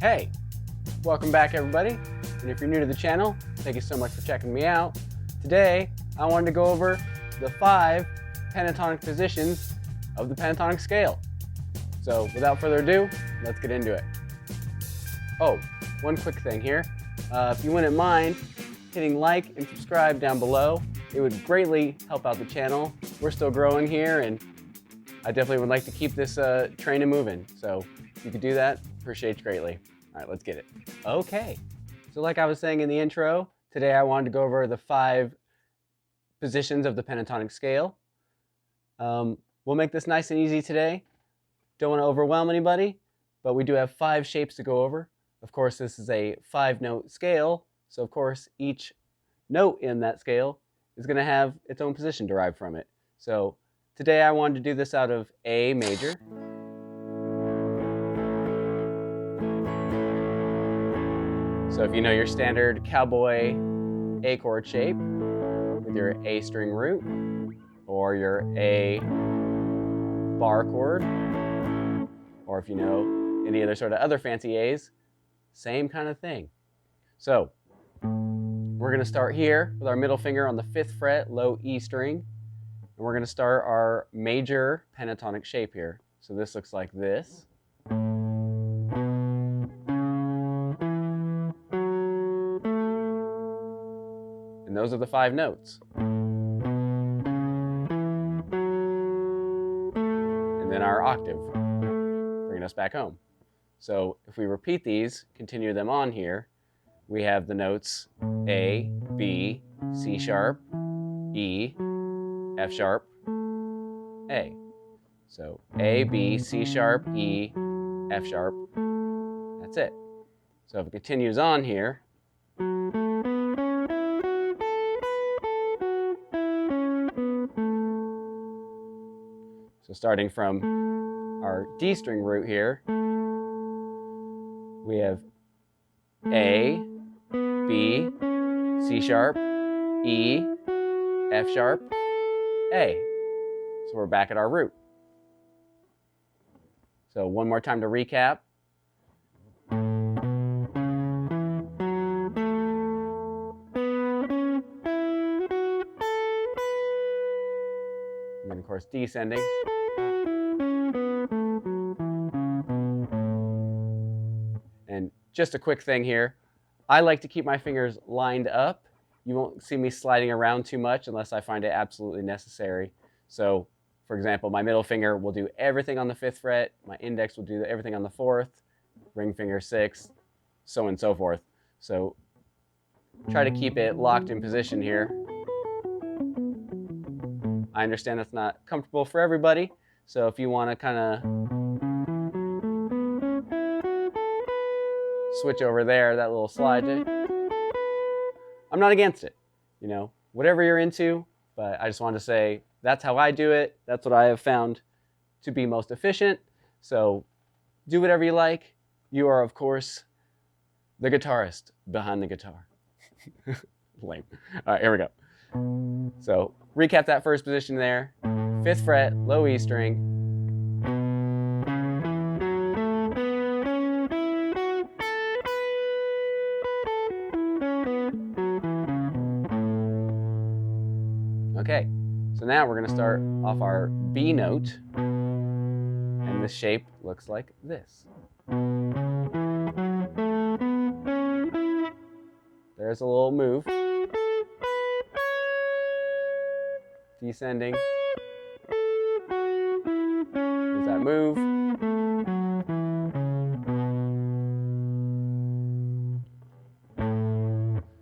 Hey, welcome back everybody. And if you're new to the channel, thank you so much for checking me out. Today, I wanted to go over the 5 pentatonic positions of the pentatonic scale. So without further ado, let's get into it. Oh, one quick thing here. If you wouldn't mind hitting like and subscribe down below, it would greatly help out the channel. We're still growing here and I definitely would like to keep this train moving. So if you could do that, appreciate you greatly. All right, let's get it. Okay, so like I was saying in the intro, today I wanted to go over the 5 positions of the pentatonic scale. We'll make this nice and easy today. Don't want to overwhelm anybody, but we do have 5 shapes to go over. Of course, this is a 5-note scale, so of course each note in that scale is going to have its own position derived from it. So today I wanted to do this out of A major. So if you know your standard cowboy A chord shape with your A string root or your A bar chord, or if you know any other sort of other fancy A's, same kind of thing. So we're going to start here with our middle finger on the 5th fret, low E string, and we're going to start our major pentatonic shape here. So this looks like this. And those are the 5 notes. And then our octave, bringing us back home. So if we repeat these, continue them on here, we have the notes A, B, C sharp, E, F sharp, A. So A, B, C sharp, E, F sharp, that's it. So if it continues on here, so starting from our D string root here, we have A, B, C sharp, E, F sharp, A. So we're back at our root. So one more time to recap. And then of course descending. And just a quick thing here, I like to keep my fingers lined up. You won't see me sliding around too much unless I find it absolutely necessary. So, for example, my middle finger will do everything on the 5th fret, my index will do everything on the 4th, ring finger 6th, so on and so forth. So try to keep it locked in position here. I understand that's not comfortable for everybody, so if you want to kind of switch over there, that little slide, I'm not against it, you know, whatever you're into, but I just wanted to say that's how I do it. That's what I have found to be most efficient. So do whatever you like. You are, of course, the guitarist behind the guitar. Lame. All right, here we go. So recap that first position there. 5th fret, low E string. Okay, so now we're going to start off our B note, and this shape looks like this. There's a little move. Descending. There's that move.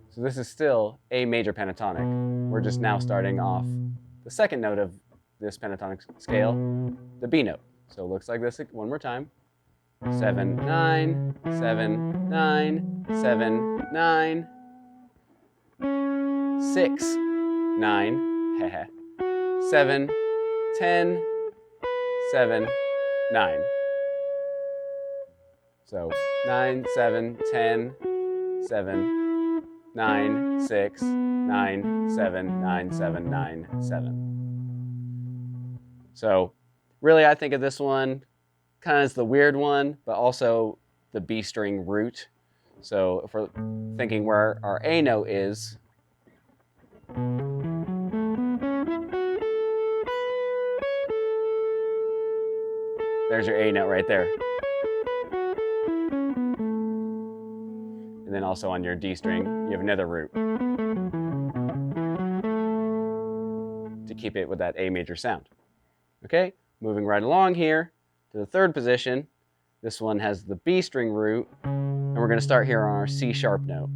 So this is still A major pentatonic. We're just now starting off the 2nd note of this pentatonic scale, the B note. So it looks like this one more time. 7, 9, 7, 9, 7, 9, 6, 9, 7, 10, 7, 9. So 9, 7, 10, 7, 9, 6, 9, 7, 9, 7, 9, 7. So really I think of this one kind of as the weird one, but also the B string root. So if we're thinking where our A note is, there's your A note right there. And then also on your D string, you have another root to keep it with that A major sound. Okay, moving right along here to the third position. This one has the B string root, and we're going to start here on our C sharp note.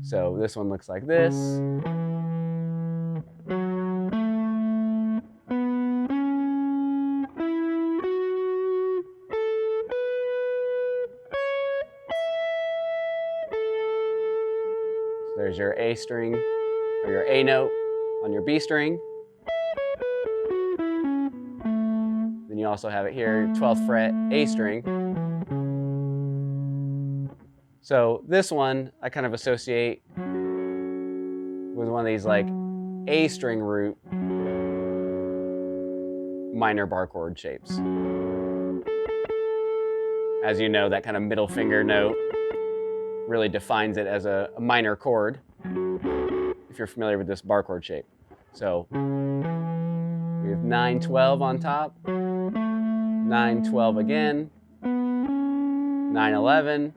So this one looks like this. So there's your A string, or your A note on your B string. Then you also have it here, 12th fret, A string. So this one I kind of associate with one of these like A string root minor bar chord shapes. As you know, that kind of middle finger note really defines it as a minor chord, if you're familiar with this bar chord shape. So we have 9-12 on top, 9-12 again, 9-11,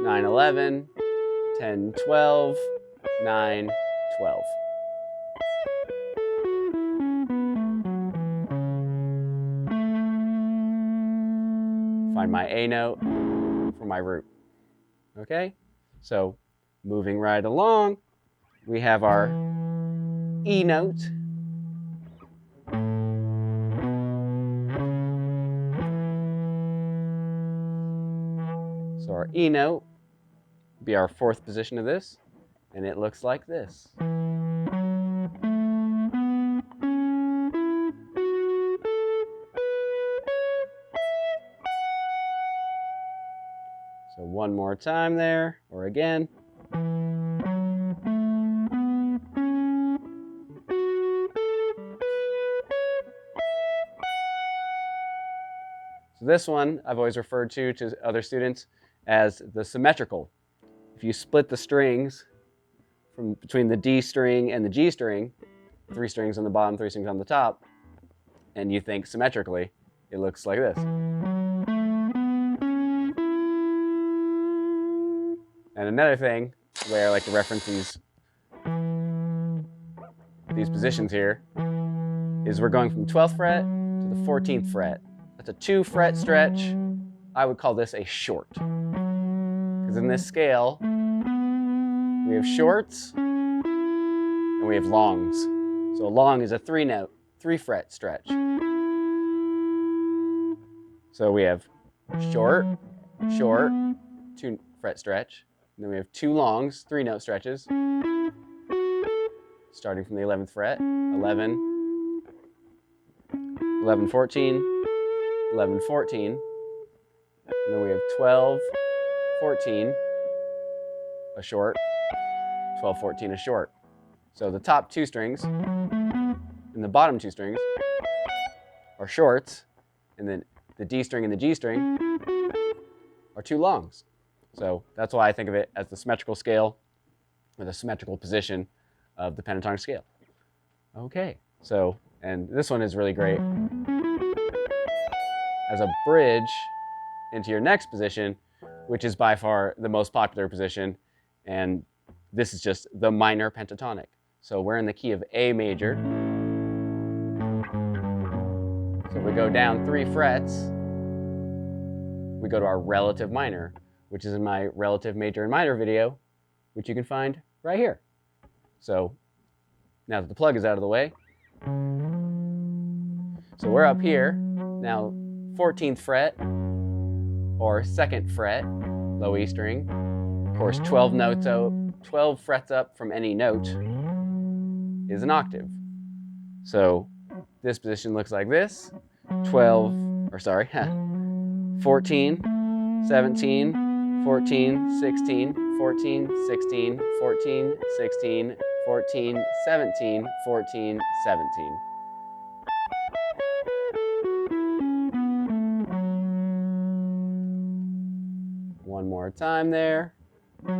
9-11, 10-12, 9-12. Find my A note for my root. Okay, so moving right along, we have our E note. So our E note will be our fourth position of this, and it looks like this. So one more time there, or again. So this one I've always referred to other students as the symmetrical. If you split the strings from between the D string and the G string, 3 strings on the bottom, 3 strings on the top, and you think symmetrically, it looks like this. And another thing, the way I like to reference these positions here, is we're going from 12th fret to the 14th fret. That's a 2 fret stretch. I would call this a short. Because in this scale, we have shorts and we have longs. So a long is a 3 fret stretch. So we have short, short, 2 fret stretch. And then we have 2 longs, 3 note stretches, starting from the 11th fret, 11, 11, 14, 11, 14, and then we have 12, 14, a short, 12, 14, a short. So the top 2 strings and the bottom 2 strings are shorts, and then the D string and the G string are 2 longs. So that's why I think of it as the symmetrical scale, or the symmetrical position of the pentatonic scale. Okay, so, and this one is really great as a bridge into your next position, which is by far the most popular position, and this is just the minor pentatonic. So we're in the key of A major. So we go down 3 frets, we go to our relative minor, which is in my relative major and minor video, which you can find right here. So now that the plug is out of the way, so we're up here, now 14th fret, or 2nd fret, low E string. Of course, 12 frets up from any note is an octave. So this position looks like this, 14, 17, 14, 16, 14, 16, 14, 16, 14, 17, 14, 17. more time there. And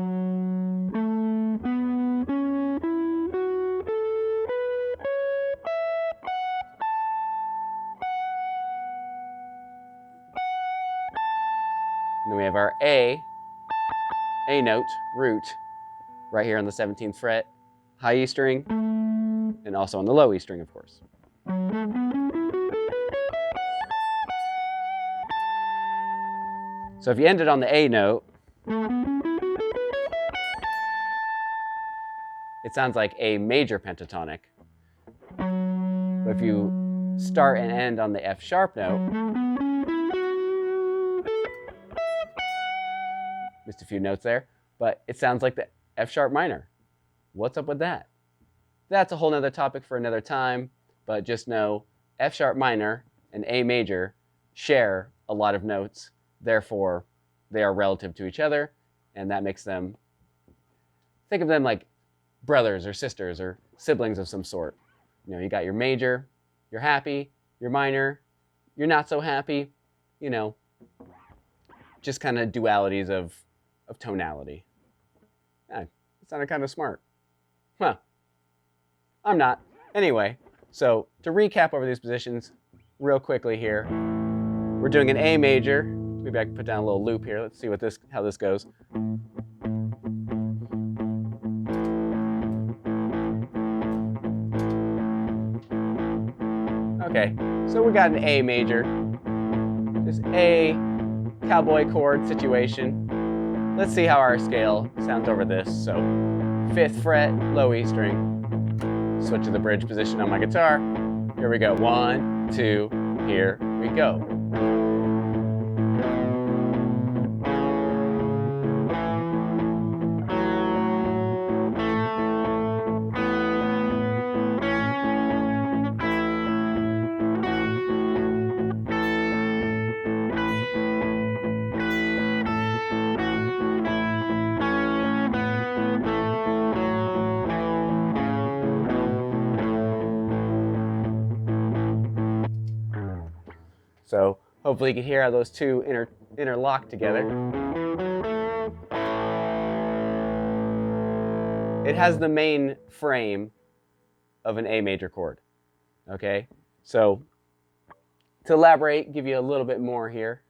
then we have our A note, root, right here on the 17th fret, high E string, and also on the low E string, of course. So if you ended on the A note, it sounds like a major pentatonic. But if you start and end on the F sharp note, missed a few notes there, but it sounds like the F sharp minor. What's up with that? That's a whole nother topic for another time, but just know F sharp minor and A major share a lot of notes, therefore they are relative to each other, and that makes them, think of them like brothers or sisters or siblings of some sort. You know, you got your major, you're happy, your minor, you're not so happy, you know, just kind of dualities of tonality. It sounded kind of smart. Huh. I'm not. Anyway, so to recap over these positions real quickly here, we're doing an A major. Maybe I can put down a little loop here. Let's see how this goes. Okay, so we got an A major, just A cowboy chord situation. Let's see how our scale sounds over this. So 5th fret, low E string. Switch to the bridge position on my guitar. Here we go. 1, 2, here we go. So hopefully you can hear how those two interlock together. It has the main frame of an A major chord. Okay, so to elaborate, give you a little bit more here.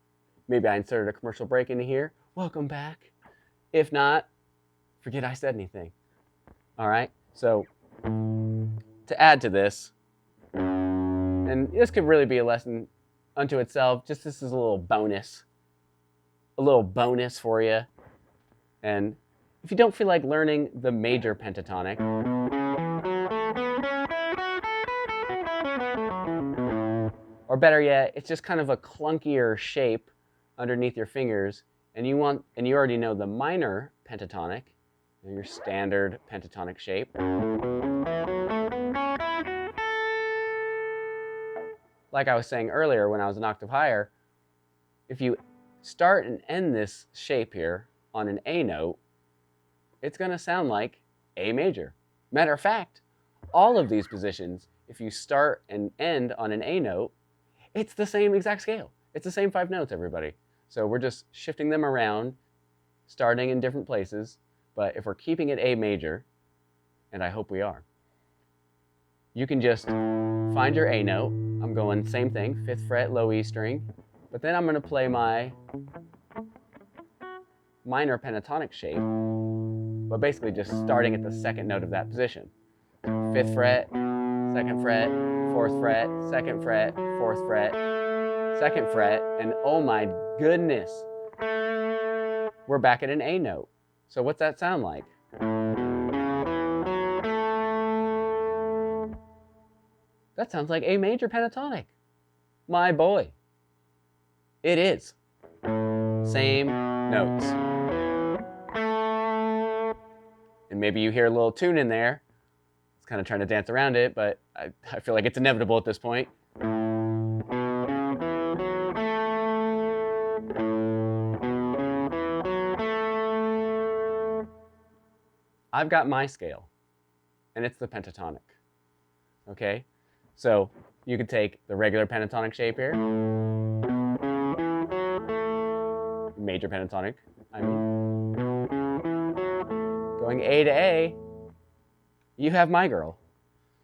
Maybe I inserted a commercial break into here. Welcome back. If not, forget I said anything. All right, so to add to this, and this could really be a lesson unto itself, just this is a little bonus for you. And if you don't feel like learning the major pentatonic, or better yet, it's just kind of a clunkier shape underneath your fingers, and you already know the minor pentatonic, your standard pentatonic shape. Like I was saying earlier when I was an octave higher, if you start and end this shape here on an A note, it's going to sound like A major. Matter of fact, all of these positions, if you start and end on an A note, it's the same exact scale. It's the same 5 notes, everybody. So we're just shifting them around, starting in different places, but if we're keeping it A major, and I hope we are, you can just find your A note. I'm going same thing, 5th fret, low E string, but then I'm going to play my minor pentatonic shape, but basically just starting at the 2nd note of that position. 5th fret, 2nd fret, 4th fret, 2nd fret, 4th fret, 2nd fret, and oh my goodness, we're back at an A note. So what's that sound like? That sounds like A major pentatonic. My boy. It is. Same notes. And maybe you hear a little tune in there. It's kind of trying to dance around it, but I feel like it's inevitable at this point. I've got my scale, and it's the pentatonic. Okay? So you could take the regular pentatonic shape here, major pentatonic, going A to A, you have my girl.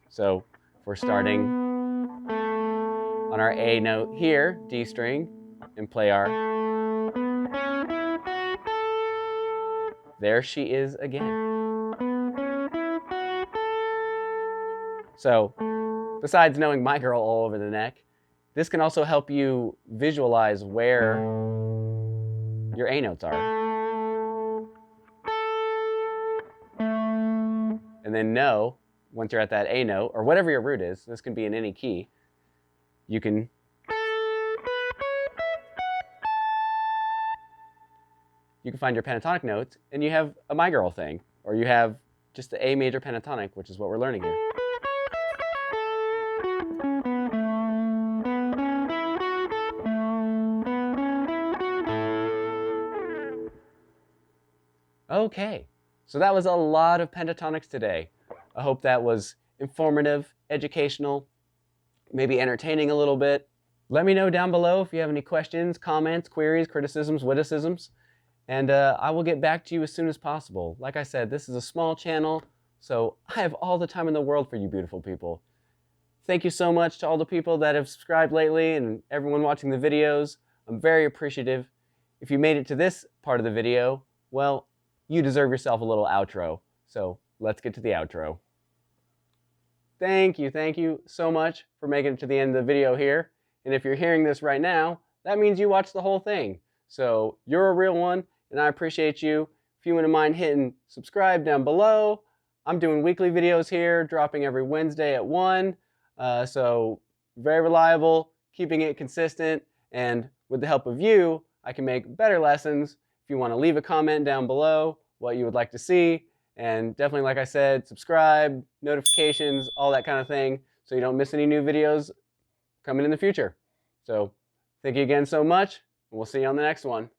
So if we're starting on our A note here, D string, and play our, there she is again. So besides knowing my girl all over the neck, this can also help you visualize where your A notes are. And then know, once you're at that A note, or whatever your root is, this can be in any key, you can find your pentatonic notes, and you have a my girl thing, or you have just the A major pentatonic, which is what we're learning here. Okay, so that was a lot of pentatonics today. I hope that was informative, educational, maybe entertaining a little bit. Let me know down below if you have any questions, comments, queries, criticisms, witticisms, and I will get back to you as soon as possible. Like I said, this is a small channel, so I have all the time in the world for you beautiful people. Thank you so much to all the people that have subscribed lately and everyone watching the videos. I'm very appreciative. If you made it to this part of the video, well, you deserve yourself a little outro. So let's get to the outro. Thank you so much for making it to the end of the video here. And if you're hearing this right now, that means you watched the whole thing. So you're a real one, and I appreciate you. If you wouldn't mind hitting subscribe down below. I'm doing weekly videos here, dropping every Wednesday at 1. So very reliable, keeping it consistent, and with the help of you, I can make better lessons. If you want to leave a comment down below what you would like to see, and definitely, like I said, subscribe, notifications, all that kind of thing, so you don't miss any new videos coming in the future. So thank you again so much, and we'll see you on the next one.